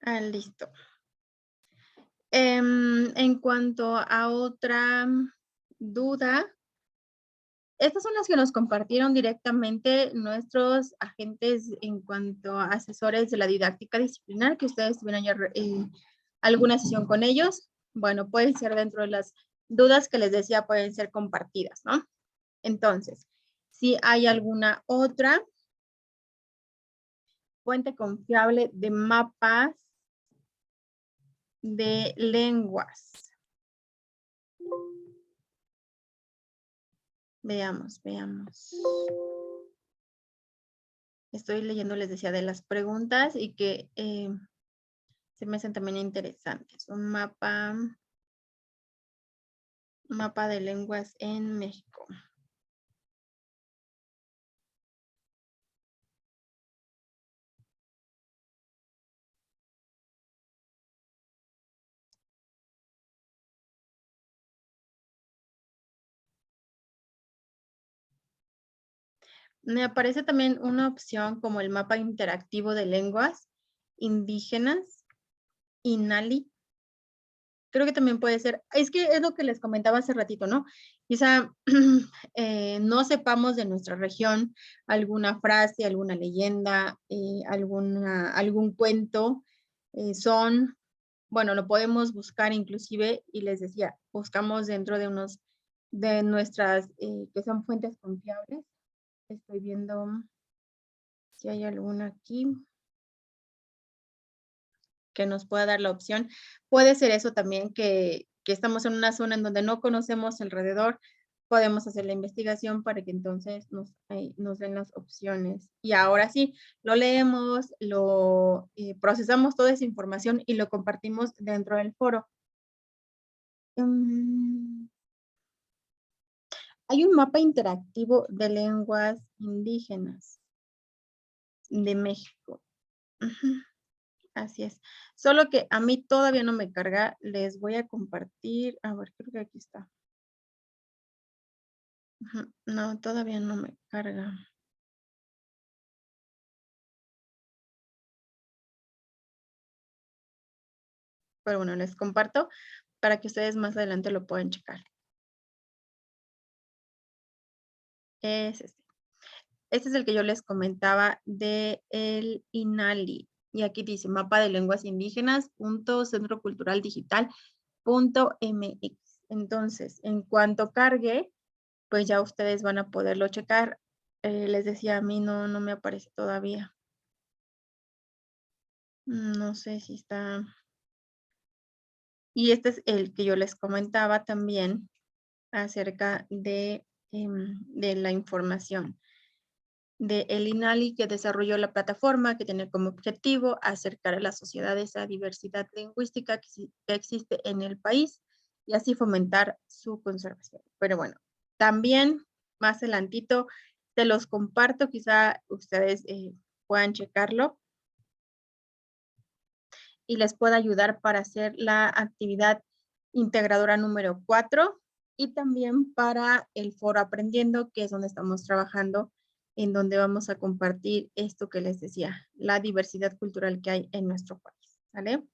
[SPEAKER 1] Listo. En cuanto a otra duda, estas son las que nos compartieron directamente nuestros agentes en cuanto a asesores de la didáctica disciplinar, que ustedes tuvieron ya alguna sesión con ellos. Bueno, pueden ser dentro de las dudas que les decía, pueden ser compartidas, ¿no? Entonces, si hay alguna otra fuente confiable de mapas de lenguas. Veamos. Estoy leyendo, les decía, de las preguntas y que se me hacen también interesantes. Un mapa de lenguas en México. Me aparece también una opción como el mapa interactivo de lenguas indígenas, INALI. Creo que también puede ser, es que es lo que les comentaba hace ratito, ¿no? Quizá no sepamos de nuestra región alguna frase, alguna leyenda, algún cuento, bueno, lo podemos buscar inclusive, y les decía, buscamos dentro de nuestras, que son fuentes confiables. Estoy viendo si hay alguna aquí que nos pueda dar la opción. Puede ser eso también, que estamos en una zona en donde no conocemos alrededor, podemos hacer la investigación para que entonces nos den las opciones. Y ahora sí, lo leemos, procesamos toda esa información y lo compartimos dentro del foro. Hay un mapa interactivo de lenguas indígenas de México. Así es. Solo que a mí todavía no me carga. Les voy a compartir. A ver, creo que aquí está. No, todavía no me carga. Pero bueno, les comparto para que ustedes más adelante lo puedan checar. Es este. Este es el que yo les comentaba de el INALI. Y aquí dice mapa de lenguas indígenas, .centroculturaldigital.mx. Entonces, en cuanto cargue, pues ya ustedes van a poderlo checar. Les decía, a mí no me aparece todavía. No sé si está. Y este es el que yo les comentaba también acerca de la información de el INALI, que desarrolló la plataforma, que tiene como objetivo acercar a las sociedades a la diversidad lingüística que existe en el país y así fomentar su conservación. Pero bueno, también más adelantito se los comparto, quizá ustedes puedan checarlo y les pueda ayudar para hacer la actividad integradora número 4 y también para el foro Aprendiendo, que es donde estamos trabajando, en donde vamos a compartir esto que les decía, la diversidad cultural que hay en nuestro país. ¿Vale?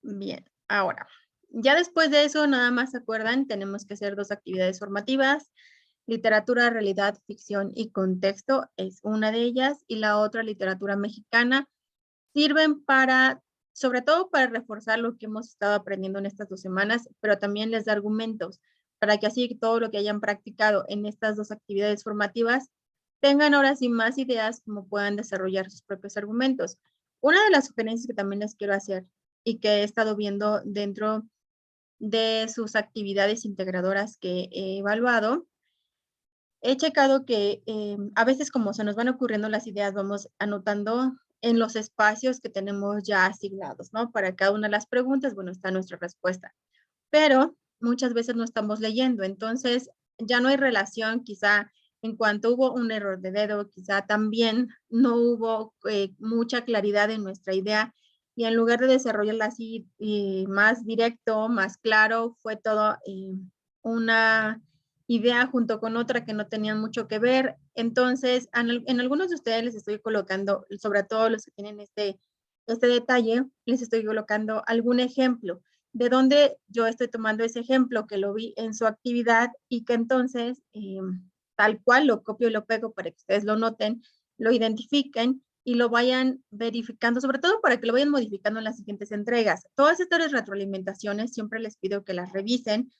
[SPEAKER 1] Bien, ahora, ya después de eso, nada más se acuerdan, tenemos que hacer 2 actividades formativas. Literatura, realidad, ficción y contexto es una de ellas, y la otra, literatura mexicana. Sirven para, sobre todo para reforzar lo que hemos estado aprendiendo en estas 2 semanas, pero también les da argumentos para que así todo lo que hayan practicado en estas 2 actividades formativas tengan ahora sí más ideas como puedan desarrollar sus propios argumentos. Una de las sugerencias que también les quiero hacer y que he estado viendo dentro de sus actividades integradoras que he evaluado, he checado que a veces como se nos van ocurriendo las ideas, vamos anotando en los espacios que tenemos ya asignados, ¿no? Para cada una de las preguntas, bueno, está nuestra respuesta. Pero muchas veces no estamos leyendo, entonces ya no hay relación, quizá en cuanto hubo un error de dedo, quizá también no hubo mucha claridad en nuestra idea y en lugar de desarrollarla así más directo, más claro, fue todo una idea junto con otra que no tenían mucho que ver. Entonces, en algunos de ustedes les estoy colocando, sobre todo los que tienen este detalle, les estoy colocando algún ejemplo de donde yo estoy tomando ese ejemplo que lo vi en su actividad y que entonces tal cual lo copio y lo pego para que ustedes lo noten, lo identifiquen y lo vayan verificando, sobre todo para que lo vayan modificando en las siguientes entregas. Todas estas retroalimentaciones siempre les pido que las revisen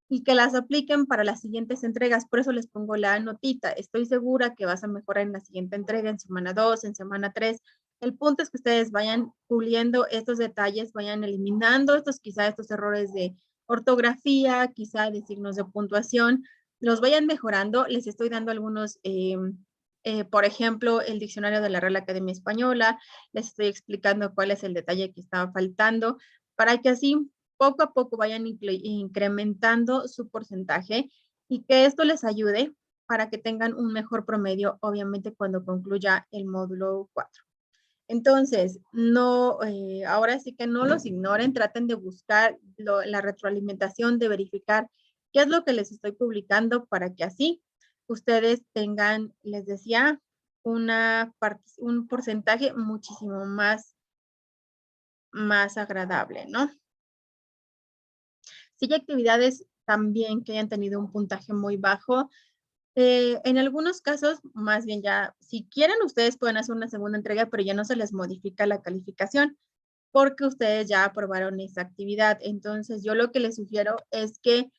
[SPEAKER 1] y que las apliquen para las siguientes entregas. Por eso les pongo la notita. Estoy segura que vas a mejorar en la siguiente entrega, en semana 2, en semana 3. El punto es que ustedes vayan puliendo estos detalles, vayan eliminando quizá estos errores de ortografía, quizá de signos de puntuación, los vayan mejorando. Les estoy dando algunos, por ejemplo, el diccionario de la Real Academia Española, les estoy explicando cuál es el detalle que estaba faltando, para que así poco a poco vayan incrementando su porcentaje y que esto les ayude para que tengan un mejor promedio, obviamente, cuando concluya el módulo 4. Entonces, no, ahora sí que no los ignoren, traten de buscar la retroalimentación, de verificar qué es lo que les estoy publicando para que así ustedes tengan, les decía, un porcentaje muchísimo más agradable, ¿no? Si hay actividades también que hayan tenido un puntaje muy bajo, en algunos casos, más bien ya, si quieren, ustedes pueden hacer una segunda entrega, pero ya no se les modifica la calificación porque ustedes ya aprobaron esa actividad. Entonces, yo lo que les sugiero es que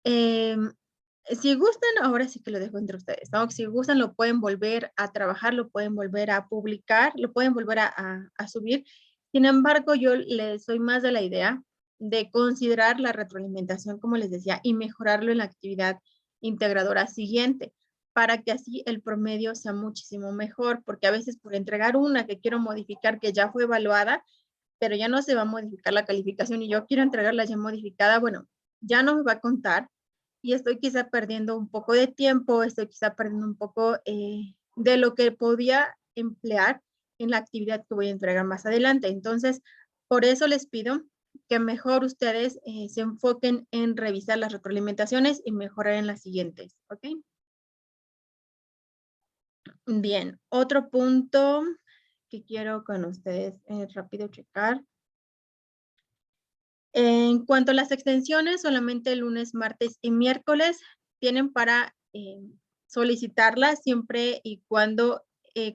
[SPEAKER 1] si gustan, ahora sí que lo dejo entre ustedes, ¿no? Si gustan, lo pueden volver a trabajar, lo pueden volver a publicar, lo pueden volver a subir. Sin embargo, yo les soy más de la idea de considerar la retroalimentación, como les decía, y mejorarlo en la actividad integradora siguiente, para que así el promedio sea muchísimo mejor, porque a veces por entregar una que quiero modificar, que ya fue evaluada, pero ya no se va a modificar la calificación y yo quiero entregarla ya modificada, bueno, ya no me va a contar y estoy quizá perdiendo un poco de tiempo, estoy quizá perdiendo un poco de lo que podía emplear en la actividad que voy a entregar más adelante. Entonces, por eso les pido que mejor ustedes se enfoquen en revisar las retroalimentaciones y mejorar en las siguientes, ¿ok? Bien, otro punto que quiero con ustedes rápido checar. En cuanto a las extensiones, solamente lunes, martes y miércoles tienen para solicitarlas siempre y cuando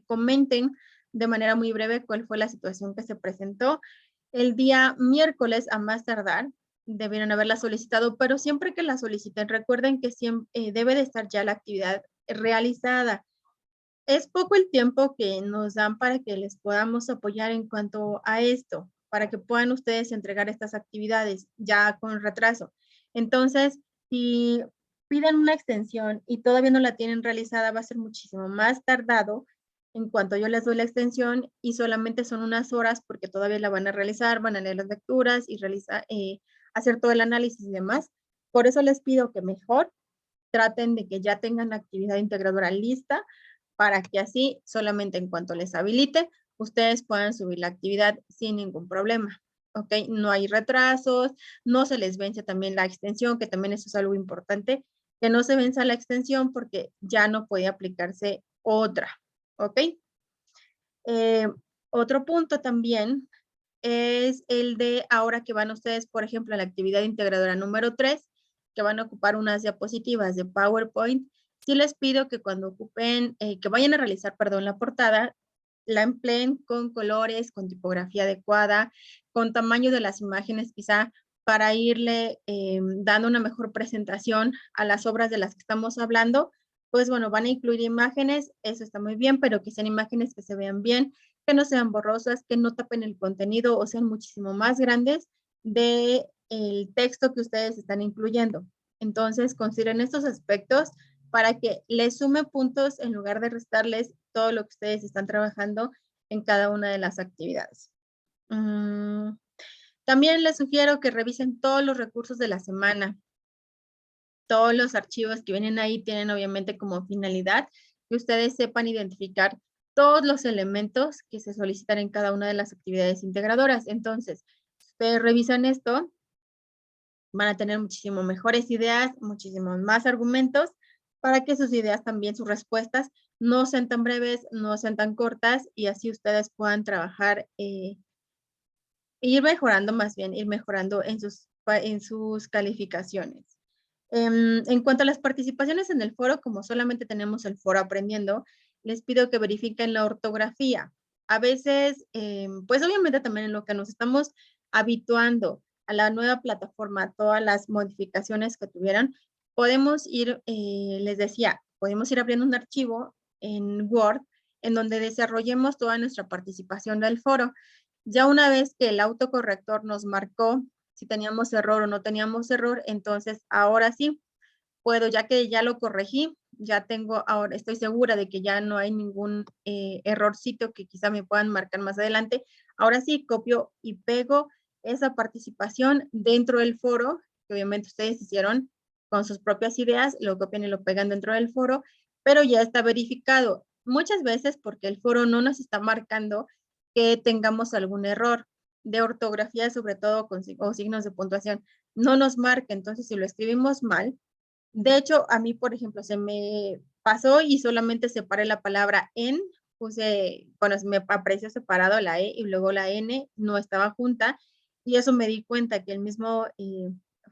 [SPEAKER 1] comenten de manera muy breve cuál fue la situación que se presentó. El día miércoles, a más tardar, debieron haberla solicitado, pero siempre que la soliciten, recuerden que siempre, debe de estar ya la actividad realizada. Es poco el tiempo que nos dan para que les podamos apoyar en cuanto a esto, para que puedan ustedes entregar estas actividades ya con retraso. Entonces, si piden una extensión y todavía no la tienen realizada, va a ser muchísimo más tardado en cuanto yo les doy la extensión y solamente son unas horas porque todavía la van a realizar, van a leer las lecturas y hacer todo el análisis y demás. Por eso les pido que mejor traten de que ya tengan la actividad integradora lista para que así, solamente en cuanto les habilite, ustedes puedan subir la actividad sin ningún problema. ¿Ok? No hay retrasos, no se les vence también la extensión, que también eso es algo importante, que no se venza la extensión porque ya no puede aplicarse otra. ¿Ok? Eh, Otro punto también es el de ahora que van ustedes, por ejemplo, a la actividad integradora número 3, que van a ocupar unas diapositivas de PowerPoint. Sí les pido que cuando ocupen, que vayan a realizar, perdón, la portada, la empleen con colores, con tipografía adecuada, con tamaño de las imágenes quizá para irle dando una mejor presentación a las obras de las que estamos hablando. Pues bueno, van a incluir imágenes, eso está muy bien, pero que sean imágenes que se vean bien, que no sean borrosas, que no tapen el contenido o sean muchísimo más grandes de el texto que ustedes están incluyendo. Entonces, consideren estos aspectos para que les sume puntos en lugar de restarles todo lo que ustedes están trabajando en cada una de las actividades. También les sugiero que revisen todos los recursos de la semana. Todos los archivos que vienen ahí tienen obviamente como finalidad que ustedes sepan identificar todos los elementos que se solicitan en cada una de las actividades integradoras. Entonces, ustedes revisan esto van a tener muchísimo mejores ideas, muchísimos más argumentos para que sus ideas también, sus respuestas, no sean tan breves, no sean tan cortas y así ustedes puedan trabajar, ir mejorando más bien, ir mejorando en sus calificaciones. En cuanto a las participaciones en el foro, como solamente tenemos el foro aprendiendo, les pido que verifiquen la ortografía. A veces, pues obviamente también en lo que nos estamos habituando a la nueva plataforma, todas las modificaciones que tuvieron, podemos ir, les decía, podemos ir abriendo un archivo en Word en donde desarrollemos toda nuestra participación del foro. Ya una vez que el autocorrector nos marcó si teníamos error o no teníamos error, entonces ahora sí puedo, ya que ya lo corregí, ya tengo, ahora estoy segura de que ya no hay ningún errorcito que quizá me puedan marcar más adelante. Ahora sí, copio y pego esa participación dentro del foro, que obviamente ustedes hicieron con sus propias ideas, lo copian y lo pegan dentro del foro, pero ya está verificado. Muchas veces porque el foro no nos está marcando que tengamos algún error de ortografía, sobre todo con o signos de puntuación, no nos marca. Entonces, si lo escribimos mal, de hecho, a mí, por ejemplo, se me pasó y solamente separé la palabra en, puse, bueno, me apareció separado la E y luego la N no estaba junta y eso me di cuenta que el mismo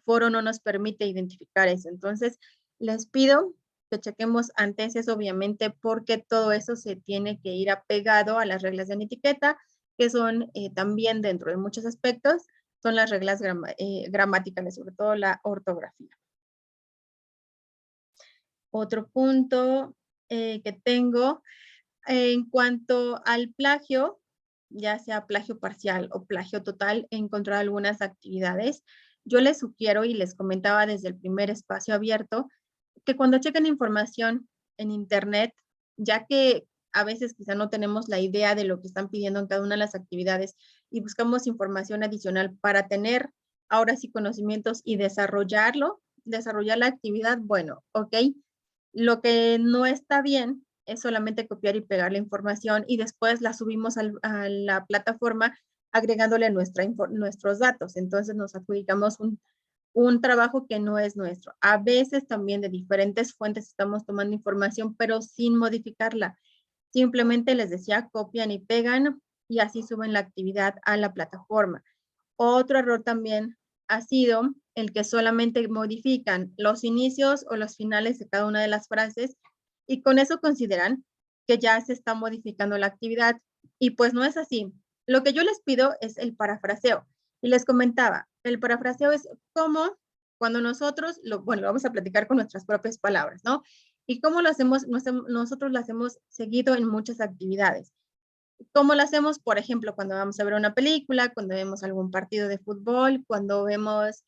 [SPEAKER 1] foro no nos permite identificar eso. Entonces, les pido que chequemos antes eso, obviamente, porque todo eso se tiene que ir apegado a las reglas de la etiqueta, que son también dentro de muchos aspectos, son las reglas gramaticales, sobre todo la ortografía. Otro punto que tengo en cuanto al plagio, ya sea plagio parcial o plagio total, he encontrado algunas actividades. Yo les sugiero y les comentaba desde el primer espacio abierto que cuando chequen información en internet, ya que a veces quizá no tenemos la idea de lo que están pidiendo en cada una de las actividades y buscamos información adicional para tener ahora sí conocimientos y desarrollar la actividad, bueno, ok. Lo que no está bien es solamente copiar y pegar la información y después la subimos a la plataforma agregándole nuestros datos. Entonces nos adjudicamos un trabajo que no es nuestro. A veces también de diferentes fuentes estamos tomando información, pero sin modificarla. Simplemente les decía, copian y pegan y así suben la actividad a la plataforma. Otro error también ha sido el que solamente modifican los inicios o los finales de cada una de las frases y con eso consideran que ya se está modificando la actividad y pues no es así. Lo que yo les pido es el parafraseo y les comentaba, el parafraseo es como cuando nosotros, bueno, lo vamos a platicar con nuestras propias palabras, ¿no? Y cómo lo hacemos, nosotros lo hacemos seguido en muchas actividades. ¿Cómo lo hacemos? Por ejemplo, cuando vamos a ver una película, cuando vemos algún partido de fútbol, cuando vemos,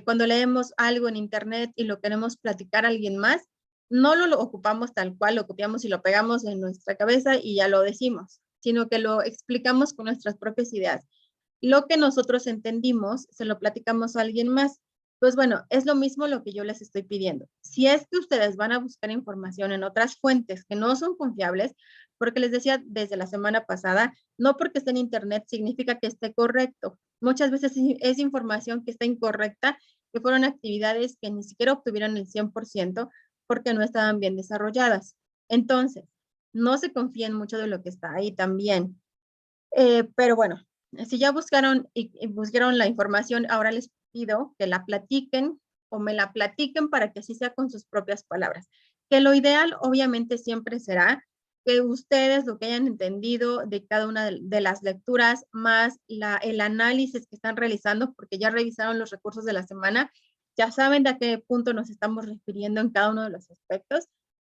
[SPEAKER 1] cuando leemos algo en internet y lo queremos platicar a alguien más, no lo ocupamos tal cual, lo copiamos y lo pegamos en nuestra cabeza y ya lo decimos, sino que lo explicamos con nuestras propias ideas. Lo que nosotros entendimos, se lo platicamos a alguien más. Pues bueno, es lo mismo lo que yo les estoy pidiendo. Si es que ustedes van a buscar información en otras fuentes que no son confiables, porque les decía desde la semana pasada, no porque esté en internet significa que esté correcto. Muchas veces es información que está incorrecta, que fueron actividades que ni siquiera obtuvieron el 100% porque no estaban bien desarrolladas. Entonces, no se confíen mucho de lo que está ahí también. Pero bueno, si ya buscaron y buscaron la información, ahora les pido que la platiquen o me la platiquen para que así sea con sus propias palabras. Que lo ideal obviamente siempre será que ustedes lo que hayan entendido de cada una de las lecturas, más el análisis que están realizando, porque ya revisaron los recursos de la semana, ya saben de a qué punto nos estamos refiriendo en cada uno de los aspectos.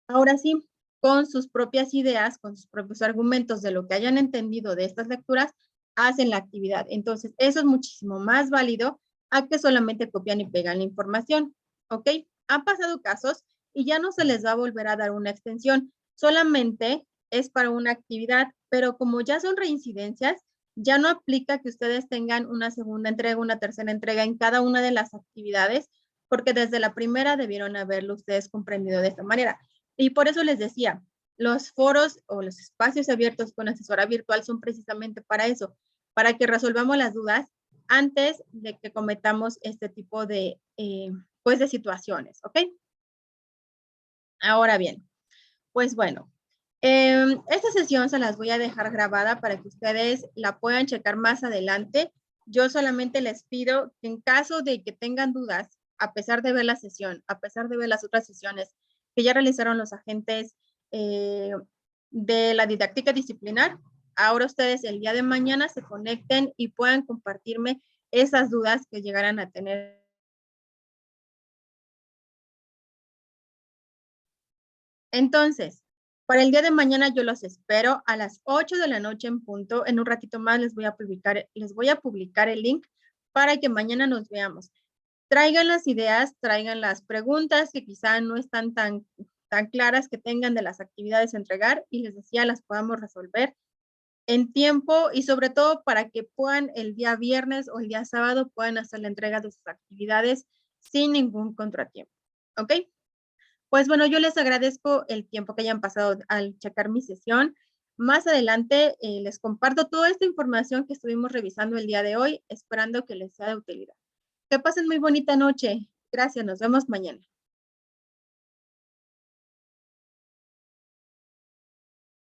[SPEAKER 1] Ahora sí, con sus propias ideas, con sus propios argumentos de lo que hayan entendido de estas lecturas, hacen la actividad. Entonces, eso es muchísimo más válido a que solamente copian y pegan la información, ¿ok? Han pasado casos y ya no se les va a volver a dar una extensión, solamente es para una actividad, pero como ya son reincidencias, ya no aplica que ustedes tengan una segunda entrega, una tercera entrega en cada una de las actividades, porque desde la primera debieron haberlo ustedes comprendido de esta manera. Y por eso les decía, los foros o los espacios abiertos con asesora virtual son precisamente para eso, para que resolvamos las dudas antes de que cometamos este tipo de, pues, de situaciones, ¿ok? Ahora bien, pues bueno, esta sesión se las voy a dejar grabada para que ustedes la puedan checar más adelante. Yo solamente les pido que en caso de que tengan dudas, a pesar de ver la sesión, a pesar de ver las otras sesiones que ya realizaron los agentes eh, de la didáctica disciplinar, ahora ustedes el día de mañana se conecten y puedan compartirme esas dudas que llegaran a tener. Entonces, para el día de mañana yo los espero a las 8 de la noche en punto. En un ratito más les voy a publicar el link para que mañana nos veamos. Traigan las ideas, traigan las preguntas que quizá no están tan claras que tengan de las actividades a entregar y les decía, las podamos resolver en tiempo y sobre todo para que puedan el día viernes o el día sábado puedan hacer la entrega de sus actividades sin ningún contratiempo. ¿Ok? Pues bueno, yo les agradezco el tiempo que hayan pasado al checar mi sesión. Más adelante les comparto toda esta información que estuvimos revisando el día de hoy, esperando que les sea de utilidad. Que pasen muy bonita noche. Gracias, nos vemos mañana.